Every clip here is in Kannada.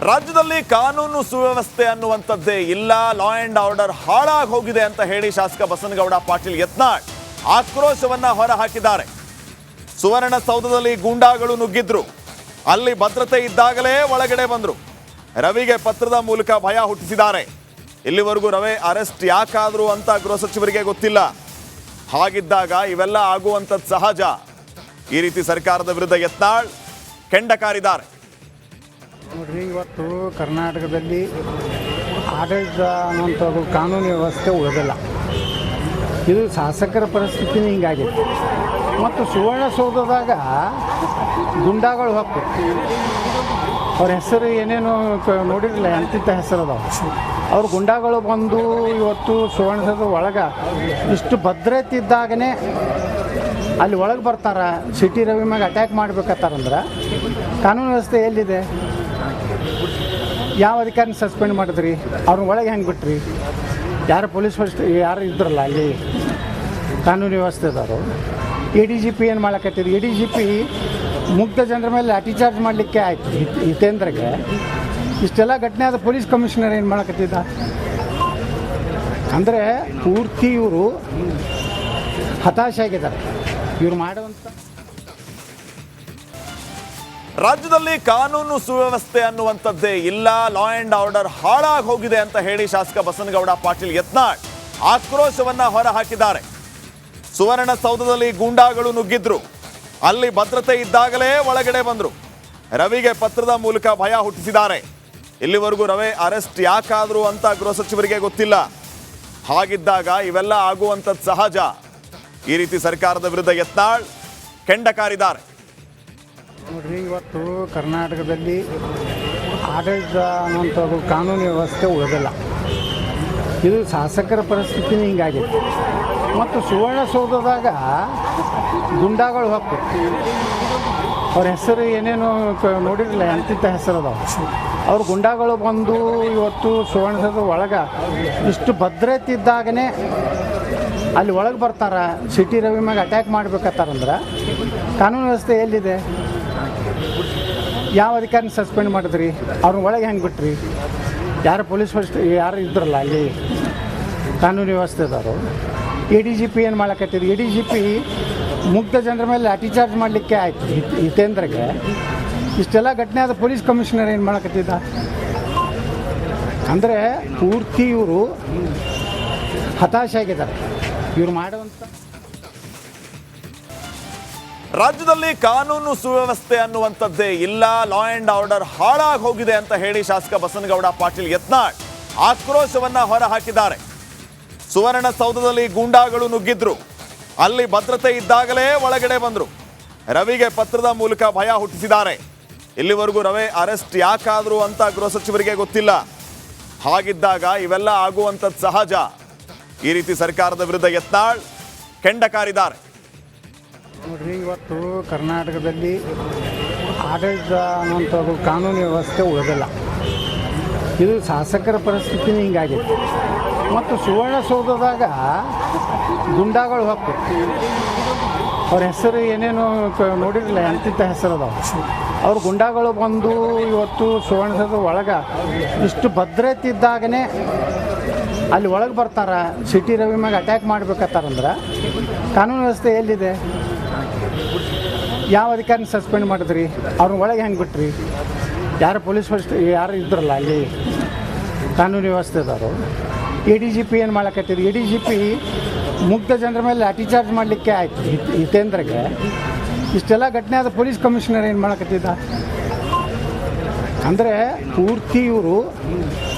ರಾಜ್ಯದಲ್ಲಿ ಕಾನೂನು ಸುವ್ಯವಸ್ಥೆ ಅನ್ನುವಂಥದ್ದೇ ಇಲ್ಲ, ಲಾ ಅಂಡ್ ಆರ್ಡರ್ ಹಾಳಾಗಿ ಹೋಗಿದೆ ಅಂತ ಹೇಳಿ ಶಾಸಕ ಬಸನಗೌಡ ಪಾಟೀಲ್ ಯತ್ನಾಳ್ ಆಕ್ರೋಶವನ್ನ ಹೊರಹಾಕಿದ್ದಾರೆ. ಸುವರ್ಣಸೌಧದಲ್ಲಿ ಗೂಂಡಾಗಳು ನುಗ್ಗಿದ್ರು, ಅಲ್ಲಿ ಭದ್ರತೆ ಇದ್ದಾಗಲೇ ಒಳಗಡೆ ಬಂದ್ರು. ರವಿಗೆ ಪತ್ರದ ಮೂಲಕ ಭಯ ಹುಟ್ಟಿಸಿದ್ದಾರೆ. ಇಲ್ಲಿವರೆಗೂ ರವಿ ಅರೆಸ್ಟ್ ಯಾಕಾದ್ರು ಅಂತ ಗೃಹ ಸಚಿವರಿಗೆ ಗೊತ್ತಿಲ್ಲ. ಹಾಗಿದ್ದಾಗ ಇವೆಲ್ಲ ಆಗುವಂಥದ್ದು ಸಹಜ. ಈ ರೀತಿ ಸರ್ಕಾರದ ವಿರುದ್ಧ ಯತ್ನಾಳ್ ಕೆಂಡ ಕಾರಿದ್ದಾರೆ. ನೋಡ್ರಿ, ಇವತ್ತು ಕರ್ನಾಟಕದಲ್ಲಿ ಆಡಳಿತ ಅನ್ನುವಂಥದ್ದು ಕಾನೂನು ವ್ಯವಸ್ಥೆ ಉಳಿದಿಲ್ಲ. ಇದು ಶಾಸಕರ ಪರಿಸ್ಥಿತಿನೇ ಹಿಂಗಾಗಿದೆ. ಮತ್ತು ಸುವರ್ಣಸೌಧದಾಗ ಗುಂಡಾಗಳು ಹೊಕ್ಕು ಅವ್ರ ಹೆಸರು ಏನೇನು ನೋಡಿರಲಿಲ್ಲ, ಅಂತಿಂಥ ಹೆಸರು ಅದಾವೆ. ಅವ್ರ ಗುಂಡಾಗಳು ಬಂದು ಇವತ್ತು ಸುವರ್ಣಸೌಧ ಒಳಗೆ ಇಷ್ಟು ಭದ್ರತೆ ಇದ್ದಾಗನೇ ಅಲ್ಲಿ ಒಳಗೆ ಬರ್ತಾರ. ಸಿಟಿ ರವಿ ಮ್ಯಾಗ ಅಟ್ಯಾಕ್ ಮಾಡ್ಬೇಕತ್ತಾರಂದ್ರೆ ಕಾನೂನು ವ್ಯವಸ್ಥೆ ಎಲ್ಲಿದೆ? ಯಾವ ಅಧಿಕಾರಿನ ಸಸ್ಪೆಂಡ್ ಮಾಡಿದ್ರಿ? ಅವ್ರನ್ನ ಒಳಗೆ ಹೆಂಗೆ ಬಿಟ್ರಿ? ಯಾರು ಪೊಲೀಸ್ ಫಸ್ಟ್ ಯಾರು ಇದ್ರಲ್ಲ ಅಲ್ಲಿ ಕಾನೂನು ವ್ಯವಸ್ಥೆದವರು. ADGP ಏನು ಮಾಡಕತ್ತಿದ್ರು? ADGP ಮುಗ್ಧ ಜನರ ಮೇಲೆ ಲಾಠಿ ಚಾರ್ಜ್ ಮಾಡಲಿಕ್ಕೆ ಆಯ್ತು ಹಿತೇಂದ್ರಗೆ. ಇಷ್ಟೆಲ್ಲ ಘಟನೆ ಆದ ಪೊಲೀಸ್ ಕಮಿಷನರ್ ಏನು ಮಾಡಕತ್ತಿದ್ದ? ಅಂದರೆ ಪೂರ್ತಿ ಇವರು ಹತಾಶೆ ಆಗಿದ್ದಾರೆ ಇವ್ರು ಮಾಡುವಂಥ. ರಾಜ್ಯದಲ್ಲಿ ಕಾನೂನು ಸುವ್ಯವಸ್ಥೆ ಅನ್ನುವಂಥದ್ದೇ ಇಲ್ಲ, ಲಾ ಅಂಡ್ ಆರ್ಡರ್ ಹಾಳಾಗಿ ಹೋಗಿದೆ ಅಂತ ಹೇಳಿ ಶಾಸಕ ಬಸನಗೌಡ ಪಾಟೀಲ್ ಯತ್ನಾಳ್ ಆಕ್ರೋಶವನ್ನ ಹೊರಹಾಕಿದ್ದಾರೆ. ಸುವರ್ಣಸೌಧದಲ್ಲಿ ಗೂಂಡಾಗಳು ನುಗ್ಗಿದ್ರು, ಅಲ್ಲಿ ಭದ್ರತೆ ಇದ್ದಾಗಲೇ ಒಳಗಡೆ ಬಂದ್ರು. ರವಿಗೆ ಪತ್ರದ ಮೂಲಕ ಭಯ ಹುಟ್ಟಿಸಿದ್ದಾರೆ. ಇಲ್ಲಿವರೆಗೂ ರವಿ ಅರೆಸ್ಟ್ ಯಾಕಾದ್ರು ಅಂತ ಗೃಹ ಸಚಿವರಿಗೆ ಗೊತ್ತಿಲ್ಲ. ಹಾಗಿದ್ದಾಗ ಇವೆಲ್ಲ ಆಗುವಂಥದ್ದು ಸಹಜ. ಈ ರೀತಿ ಸರ್ಕಾರದ ವಿರುದ್ಧ ಯತ್ನಾಳ್ ಕೆಂಡ ಕಾರಿದ್ದಾರೆ. ನೋಡ್ರಿ, ಇವತ್ತು ಕರ್ನಾಟಕದಲ್ಲಿ ಆಡಳಿತ ಅನ್ನುವಂಥದ್ದು ಕಾನೂನು ವ್ಯವಸ್ಥೆ ಉಳಿದಿಲ್ಲ. ಇದು ಶಾಸಕರ ಪರಿಸ್ಥಿತಿನೇ ಹಿಂಗಾಗಿದೆ. ಮತ್ತು ಸುವರ್ಣಸೌಧದಾಗ ಗುಂಡಾಗಳು ಹೊಕ್ಕು ಅವ್ರ ಹೆಸರು ಏನೇನು ನೋಡಿರಲಿಲ್ಲ, ಅಂತಿಂಥ ಹೆಸರು ಅದಾವೆ. ಅವ್ರ ಗುಂಡಾಗಳು ಬಂದು ಇವತ್ತು ಸುವರ್ಣಸೌಧ ಒಳಗೆ ಇಷ್ಟು ಭದ್ರತೆ ಇದ್ದಾಗನೇ ಅಲ್ಲಿ ಒಳಗೆ ಬರ್ತಾರ. ಸಿಟಿ ರವಿ ಮ್ಯಾಗ ಅಟ್ಯಾಕ್ ಮಾಡ್ಬೇಕತ್ತಾರಂದ್ರೆ ಕಾನೂನು ವ್ಯವಸ್ಥೆ ಎಲ್ಲಿದೆ? ಯಾವ ಅಧಿಕಾರಿನ ಸಸ್ಪೆಂಡ್ ಮಾಡಿದ್ರಿ? ಅವ್ರನ್ನ ಒಳಗೆ ಹೆಂಗೆ ಬಿಟ್ರಿ? ಯಾರು ಪೊಲೀಸ್ ಫಸ್ಟ್ ಯಾರು ಇದ್ರಲ್ಲ ಅಲ್ಲಿ ಕಾನೂನು ವ್ಯವಸ್ಥೆದವರು. ADGP ಏನು ಮಾಡಕತ್ತಿದ್ರು? ADGP ಮುಗ್ಧ ಜನರ ಮೇಲೆ ಲಾಠಿ ಚಾರ್ಜ್ ಮಾಡಲಿಕ್ಕೆ ಆಯ್ತು ಹಿತೇಂದ್ರಗೆ. ಇಷ್ಟೆಲ್ಲ ಘಟನೆ ಆದ ಪೊಲೀಸ್ ಕಮಿಷನರ್ ಏನು ಮಾಡಕತ್ತಿದ್ದ? ಅಂದರೆ ಪೂರ್ತಿ ಇವರು ಹತಾಶೆ ಆಗಿದ್ದಾರೆ ಇವ್ರು ಮಾಡುವಂಥ. ರಾಜ್ಯದಲ್ಲಿ ಕಾನೂನು ಸುವ್ಯವಸ್ಥೆ ಅನ್ನುವಂಥದ್ದೇ ಇಲ್ಲ, ಲಾ ಅಂಡ್ ಆರ್ಡರ್ ಹಾಳಾಗಿ ಹೋಗಿದೆ ಅಂತ ಹೇಳಿ ಶಾಸಕ ಬಸನಗೌಡ ಪಾಟೀಲ್ ಯತ್ನಾಳ್ ಆಕ್ರೋಶವನ್ನ ಹೊರಹಾಕಿದ್ದಾರೆ. ಸುವರ್ಣಸೌಧದಲ್ಲಿ ಗೂಂಡಾಗಳು ನುಗ್ಗಿದ್ರು, ಅಲ್ಲಿ ಭದ್ರತೆ ಇದ್ದಾಗಲೇ ಒಳಗಡೆ ಬಂದ್ರು. ರವಿಗೆ ಪತ್ರದ ಮೂಲಕ ಭಯ ಹುಟ್ಟಿಸಿದ್ದಾರೆ. ಇಲ್ಲಿವರೆಗೂ ರವಿ ಅರೆಸ್ಟ್ ಯಾಕಾದ್ರು ಅಂತ ಗೃಹ ಸಚಿವರಿಗೆ ಗೊತ್ತಿಲ್ಲ. ಹಾಗಿದ್ದಾಗ ಇವೆಲ್ಲ ಆಗುವಂಥದ್ದು ಸಹಜ. ಈ ರೀತಿ ಸರ್ಕಾರದ ವಿರುದ್ಧ ಯತ್ನಾಳ್ ಕೆಂಡ ಕಾರಿದ್ದಾರೆ. ನೋಡ್ರಿ, ಇವತ್ತು ಕರ್ನಾಟಕದಲ್ಲಿ ಆಡಳಿತ ಅನ್ನುವಂಥದ್ದು ಕಾನೂನು ವ್ಯವಸ್ಥೆ ಉಳಿದಿಲ್ಲ. ಇದು ಶಾಸಕರ ಪರಿಸ್ಥಿತಿನೇ ಹಿಂಗಾಗಿದೆ. ಮತ್ತು ಸುವರ್ಣಸೌಧದಾಗ ಗುಂಡಾಗಳು ಹೊಕ್ಕು ಅವ್ರ ಹೆಸರು ಏನೇನು ನೋಡಿರಲಿಲ್ಲ, ಅಂತಿಂಥ ಹೆಸರು ಅದಾವೆ. ಅವ್ರ ಗುಂಡಾಗಳು ಬಂದು ಇವತ್ತು ಸುವರ್ಣಸೌಧ ಒಳಗೆ ಇಷ್ಟು ಭದ್ರತೆ ಇದ್ದಾಗನೇ ಅಲ್ಲಿ ಒಳಗೆ ಬರ್ತಾರ. ಸಿಟಿ ರವಿ ಮ್ಯಾಗ ಅಟ್ಯಾಕ್ ಮಾಡ್ಬೇಕತ್ತಾರಂದ್ರೆ ಕಾನೂನು ವ್ಯವಸ್ಥೆ ಎಲ್ಲಿದೆ? ಯಾವ ಅಧಿಕಾರಿನ ಸಸ್ಪೆಂಡ್ ಮಾಡಿದ್ರಿ? ಅವ್ರನ್ನ ಒಳಗೆ ಹೆಂಗೆ ಬಿಟ್ರಿ? ಯಾರು ಪೊಲೀಸ್ ಫಸ್ಟ್ ಯಾರು ಇದ್ರಲ್ಲ ಅಲ್ಲಿ ಕಾನೂನು ವ್ಯವಸ್ಥೆದವರು. ADGP ಏನು ಮಾಡಕತ್ತಿದ್ರು? ADGP ಮುಗ್ಧ ಜನರ ಮೇಲೆ ಲಾಠಿ ಚಾರ್ಜ್ ಮಾಡಲಿಕ್ಕೆ ಆಯ್ತು ಹಿತೇಂದ್ರಗೆ. ಇಷ್ಟೆಲ್ಲ ಘಟನೆ ಆದ ಪೊಲೀಸ್ ಕಮಿಷನರ್ ಏನು ಮಾಡಕತ್ತಿದ್ದ? ಅಂದರೆ ಪೂರ್ತಿ ಇವರು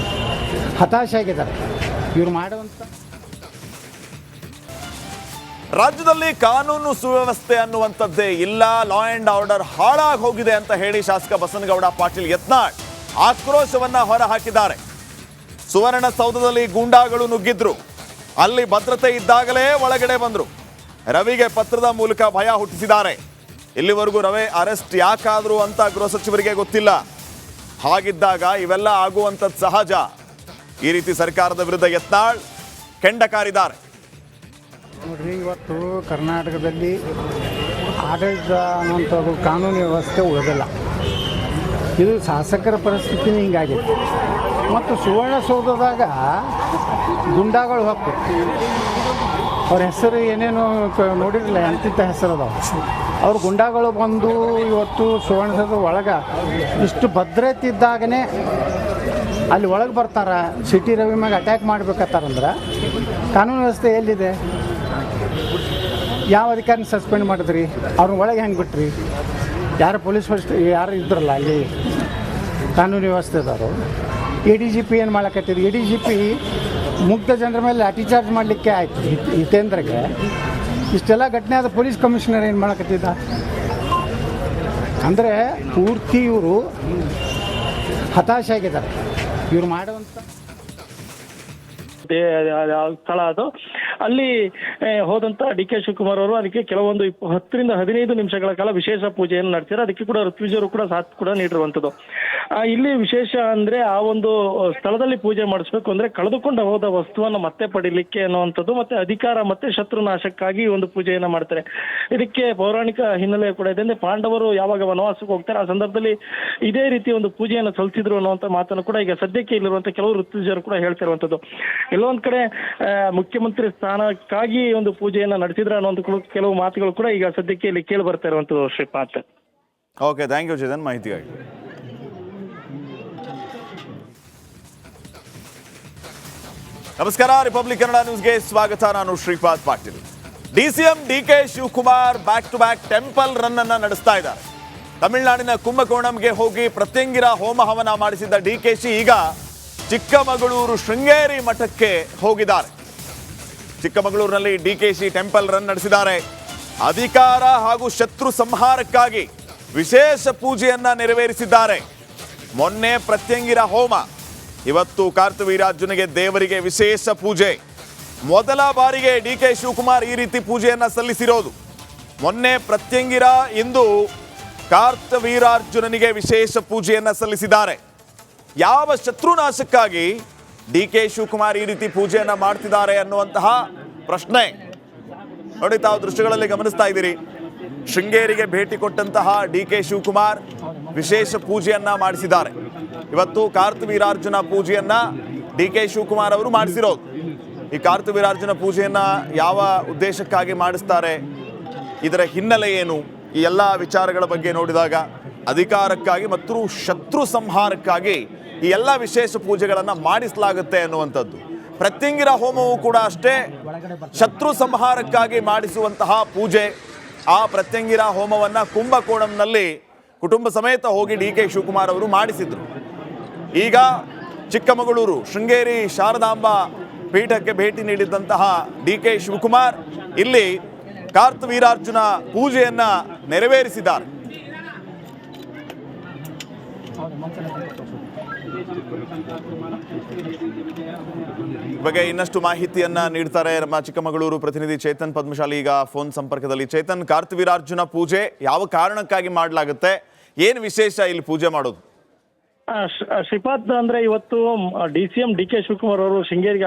ಹತಾಶೆ ಆಗಿದ್ದಾರೆ ಇವ್ರು ಮಾಡುವಂಥ. ರಾಜ್ಯದಲ್ಲಿ ಕಾನೂನು ಸುವ್ಯವಸ್ಥೆ ಅನ್ನುವಂಥದ್ದೇ ಇಲ್ಲ, ಲಾ ಅಂಡ್ ಆರ್ಡರ್ ಹಾಳಾಗಿ ಹೋಗಿದೆ ಅಂತ ಹೇಳಿ ಶಾಸಕ ಬಸನಗೌಡ ಪಾಟೀಲ್ ಯತ್ನಾಳ್ ಆಕ್ರೋಶವನ್ನ ಹೊರಹಾಕಿದ್ದಾರೆ. ಸುವರ್ಣಸೌಧದಲ್ಲಿ ಗೂಂಡಾಗಳು ನುಗ್ಗಿದ್ರು, ಅಲ್ಲಿ ಭದ್ರತೆ ಇದ್ದಾಗಲೇ ಒಳಗಡೆ ಬಂದ್ರು. ರವಿಗೆ ಪತ್ರದ ಮೂಲಕ ಭಯ ಹುಟ್ಟಿಸಿದ್ದಾರೆ. ಇಲ್ಲಿವರೆಗೂ ರವಿ ಅರೆಸ್ಟ್ ಯಾಕಾದ್ರು ಅಂತ ಗೃಹ ಸಚಿವರಿಗೆ ಗೊತ್ತಿಲ್ಲ. ಹಾಗಿದ್ದಾಗ ಇವೆಲ್ಲ ಆಗುವಂಥದ್ದು ಸಹಜ. ಈ ರೀತಿ ಸರ್ಕಾರದ ವಿರುದ್ಧ ಯತ್ನಾಳ್ ಕೆಂಡ ಕಾರಿದ್ದಾರೆ. ನೋಡ್ರಿ, ಇವತ್ತು ಕರ್ನಾಟಕದಲ್ಲಿ ಆಡಳಿತ ಅನ್ನುವಂಥದ್ದು ಕಾನೂನು ವ್ಯವಸ್ಥೆ ಉಳಿದಿಲ್ಲ. ಇದು ಶಾಸಕರ ಪರಿಸ್ಥಿತಿನೇ ಹಿಂಗಾಗಿದೆ. ಮತ್ತು ಸುವರ್ಣಸೌಧದಾಗ ಗುಂಡಾಗಳು ಹೊಕ್ಕು ಅವ್ರ ಹೆಸರು ಏನೇನು ನೋಡಿರಲಿಲ್ಲ, ಎಂತಿಂಥ ಹೆಸರು ಅದಾವ. ಅವ್ರ ಗುಂಡಾಗಳು ಬಂದು ಇವತ್ತು ಸುವರ್ಣಸೌಧ ಒಳಗೆ ಇಷ್ಟು ಭದ್ರತೆ ಇದ್ದಾಗನೇ ಅಲ್ಲಿ ಒಳಗೆ ಬರ್ತಾರ, ಸಿಟಿ ರವಿ ಮ್ಯಾಗ ಅಟ್ಯಾಕ್ ಮಾಡ್ಬೇಕತ್ತಾರಂದ್ರೆ ಕಾನೂನು ವ್ಯವಸ್ಥೆ ಎಲ್ಲಿದೆ? ಯಾವ ಅಧಿಕಾರಿನ ಸಸ್ಪೆಂಡ್ ಮಾಡಿದ್ರಿ? ಅವ್ರನ್ನ ಒಳಗೆ ಹೆಂಗೆ ಬಿಟ್ರಿ? ಯಾರು ಪೊಲೀಸ್ ಯಾರು ಇದ್ರಲ್ಲ ಅಲ್ಲಿ ಕಾನೂನು ವ್ಯವಸ್ಥೆದವರು. ADGP ಏನು ಮಾಡಕತ್ತಿದ್ರು? ADGP ಮುಗ್ಧ ಜನರ ಮೇಲೆ ಲಾಠಿ ಚಾರ್ಜ್ ಮಾಡಲಿಕ್ಕೆ ಆಯ್ತು ಹಿತೇಂದ್ರಗೆ. ಇಷ್ಟೆಲ್ಲ ಘಟನೆ ಆದ ಪೊಲೀಸ್ ಕಮಿಷನರ್ ಏನು ಮಾಡಕತ್ತಿದ್ದ? ಅಂದರೆ ಪೂರ್ತಿ ಇವರು ಹತಾಶೆ ಆಗಿದ್ದಾರೆ ಇವ್ರು ಮಾಡುವಂಥ ಸ್ಥಳ ಅದು. ಅಲ್ಲಿ ಹೋದಂತ DK ಶಿವಕುಮಾರ್ ಅವರು ಅದಕ್ಕೆ ಕೆಲವೊಂದು 10 ರಿಂದ 15 ನಿಮಿಷಗಳ ಕಾಲ ವಿಶೇಷ ಪೂಜೆಯನ್ನು ನಡೆಸಿದ್ದಾರೆ. ಅದಕ್ಕೆ ಕೂಡ ಋತ್ವಿಜರು ಕೂಡ ಸಾಥ್ ಕೂಡ ನೀಡಿರುವಂಥದ್ದು. ಇಲ್ಲಿ ವಿಶೇಷ ಅಂದ್ರೆ ಆ ಒಂದು ಸ್ಥಳದಲ್ಲಿ ಪೂಜೆ ಮಾಡಿಸ್ಬೇಕು ಅಂದ್ರೆ ಕಳೆದುಕೊಂಡು ಹೋದ ವಸ್ತುವನ್ನು ಮತ್ತೆ ಪಡಿಲಿಕ್ಕೆ ಅನ್ನುವಂಥದ್ದು, ಮತ್ತೆ ಅಧಿಕಾರ ಮತ್ತೆ ಶತ್ರುನಾಶಕ್ಕಾಗಿ ಒಂದು ಪೂಜೆಯನ್ನ ಮಾಡ್ತಾರೆ. ಇದಕ್ಕೆ ಪೌರಾಣಿಕ ಹಿನ್ನೆಲೆ ಕೂಡ ಇದೆ. ಅಂದ್ರೆ ಪಾಂಡವರು ಯಾವಾಗ ವನವಾಸಕ್ಕೆ ಹೋಗ್ತಾರೆ ಆ ಸಂದರ್ಭದಲ್ಲಿ ಇದೇ ರೀತಿ ಒಂದು ಪೂಜೆಯನ್ನು ಸಲ್ಲಿಸಿದ್ರು ಅನ್ನುವಂಥ ಮಾತನ್ನು ಕೂಡ ಈಗ ಸದ್ಯಕ್ಕೆ ಇಲ್ಲಿರುವಂತ ಕೆಲವು ಋತ್ವಿಜರು ಕೂಡ ಹೇಳ್ತಿರುವಂಥದ್ದು. ಎಲ್ಲೊಂದ್ ಕಡೆ ಮುಖ್ಯಮಂತ್ರಿ ಸ್ಥಾನಕ್ಕಾಗಿ ಒಂದು ಪೂಜೆಯನ್ನ ನಡೆಸಿದ್ರ ಅನ್ನುವಂಥ ಕೆಲವು ಮಾತುಗಳು ಕೂಡ ಈಗ ಸದ್ಯಕ್ಕೆ ಇಲ್ಲಿ ಕೇಳಿ ಬರ್ತಾ ಇರುವಂಥದ್ದು Shripad. Okay, thank you Chetan ಮಾಹಿತಿಗಾಗಿ. ನಮಸ್ಕಾರ, ರಿಪಬ್ಲಿಕ್ ಕನ್ನಡ ನ್ಯೂಸ್ಗೆ ಸ್ವಾಗತ. ನಾನು Shripad Patil. DCM DK Shivakumar back to back temple run ಅನ್ನ ನಡೆಸ್ತಾ ಇದ್ದಾರೆ. ತಮಿಳುನಾಡಿನ ಕುಂಭಕೋಣಂಗೆ ಹೋಗಿ ಪ್ರತ್ಯಂಗಿರ ಹೋಮ ಹವನ ಮಾಡಿಸಿದ್ದ DKಶಿ ಈಗ ಚಿಕ್ಕಮಗಳೂರು ಶೃಂಗೇರಿ ಮಠಕ್ಕೆ ಹೋಗಿದ್ದಾರೆ. ಚಿಕ್ಕಮಗಳೂರಿನಲ್ಲಿ DKಶಿ ಟೆಂಪಲ್ ರನ್ ನಡೆಸಿದ್ದಾರೆ. ಅಧಿಕಾರ ಹಾಗೂ ಶತ್ರು ಸಂಹಾರಕ್ಕಾಗಿ ವಿಶೇಷ ಪೂಜೆಯನ್ನ ನೆರವೇರಿಸಿದ್ದಾರೆ. ಮೊನ್ನೆ ಪ್ರತ್ಯಂಗಿರ ಹೋಮ, ಇವತ್ತು ಕಾರ್ತವೀರಾರ್ಜುನಿಗೆ ದೇವರಿಗೆ ವಿಶೇಷ ಪೂಜೆ. ಮೊದಲ ಬಾರಿಗೆ DK ಶಿವಕುಮಾರ್ ಈ ರೀತಿ ಪೂಜೆಯನ್ನ ಸಲ್ಲಿಸಿರೋದು. ಮೊನ್ನೆ ಪ್ರತ್ಯಂಗಿರ, ಇಂದು ಕಾರ್ತವೀರಾರ್ಜುನನಿಗೆ ವಿಶೇಷ ಪೂಜೆಯನ್ನ ಸಲ್ಲಿಸಿದ್ದಾರೆ. ಯಾವ ಶತ್ರುನಾಶಕ್ಕಾಗಿ DK ಶಿವಕುಮಾರ್ ಈ ರೀತಿ ಪೂಜೆಯನ್ನ ಮಾಡ್ತಿದ್ದಾರೆ ಅನ್ನುವಂತಹ ಪ್ರಶ್ನೆ ನೋಡಿ, ತಾವು ದೃಶ್ಯಗಳಲ್ಲಿ ಗಮನಿಸ್ತಾ ಇದ್ದೀರಿ. ಶೃಂಗೇರಿಗೆ ಭೇಟಿ ಕೊಟ್ಟಂತಹ DK ಶಿವಕುಮಾರ್ ವಿಶೇಷ ಪೂಜೆಯನ್ನ ಮಾಡಿಸಿದ್ದಾರೆ. ಇವತ್ತು ಕಾರ್ತವೀರಾರ್ಜುನ ಪೂಜೆಯನ್ನ DK ಶಿವಕುಮಾರ್ ಅವರು ಮಾಡಿಸಿರೋದು. ಈ ಕಾರ್ತವೀರಾರ್ಜುನ ಪೂಜೆಯನ್ನ ಯಾವ ಉದ್ದೇಶಕ್ಕಾಗಿ ಮಾಡಿಸ್ತಾರೆ, ಇದರ ಹಿನ್ನೆಲೆ ಏನು, ಈ ಎಲ್ಲ ವಿಚಾರಗಳ ಬಗ್ಗೆ ನೋಡಿದಾಗ ಅಧಿಕಾರಕ್ಕಾಗಿ ಮತ್ತು ಶತ್ರು ಸಂಹಾರಕ್ಕಾಗಿ ಈ ಎಲ್ಲ ವಿಶೇಷ ಪೂಜೆಗಳನ್ನು ಮಾಡಿಸಲಾಗುತ್ತೆ ಅನ್ನುವಂಥದ್ದು. ಪ್ರತ್ಯಂಗಿರ ಹೋಮವು ಕೂಡ ಅಷ್ಟೇ ಶತ್ರು ಸಂಹಾರಕ್ಕಾಗಿ ಮಾಡಿಸುವಂತಹ ಪೂಜೆ. ಆ ಪ್ರತ್ಯಂಗಿರ ಹೋಮವನ್ನು ಕುಂಭಕೋಣಂನಲ್ಲಿ ಕುಟುಂಬ ಸಮೇತ ಹೋಗಿ DK ಶಿವಕುಮಾರ್ ಅವರು ಮಾಡಿಸಿದ್ರು. ಈಗ ಚಿಕ್ಕಮಗಳೂರು ಶೃಂಗೇರಿ ಶಾರದಾಂಬಾ ಪೀಠಕ್ಕೆ ಭೇಟಿ ನೀಡಿದಂತಹ DK ಶಿವಕುಮಾರ್ ಇಲ್ಲಿ ಕಾರ್ತವೀರಾರ್ಜುನ ಪೂಜೆಯನ್ನ ನೆರವೇರಿಸಿದ್ದಾರೆ. ಬಗ್ಗೆ ಇನ್ನಷ್ಟು ಮಾಹಿತಿಯನ್ನ ನೀಡ್ತಾರೆ ನಮ್ಮ ಚಿಕ್ಕಮಗಳೂರು ಪ್ರತಿನಿಧಿ ಚೇತನ್ ಪದ್ಮಶಾಲಿ. ಈಗ ಫೋನ್ ಸಂಪರ್ಕದಲ್ಲಿ. ಚೇತನ್, ಕಾರ್ತವೀರಾರ್ಜುನ ಪೂಜೆ ಯಾವ ಕಾರಣಕ್ಕಾಗಿ ಮಾಡಲಾಗುತ್ತೆ, ಏನು ವಿಶೇಷ ಇಲ್ಲಿ ಪೂಜೆ ಮಾಡೋದು? ಶ್ರೀಪಾದ್, ಅಂದ್ರೆ ಇವತ್ತು DCM DK ಶಿವಕುಮಾರ್ ಅವರು ಶೃಂಗೇರಿಗೆ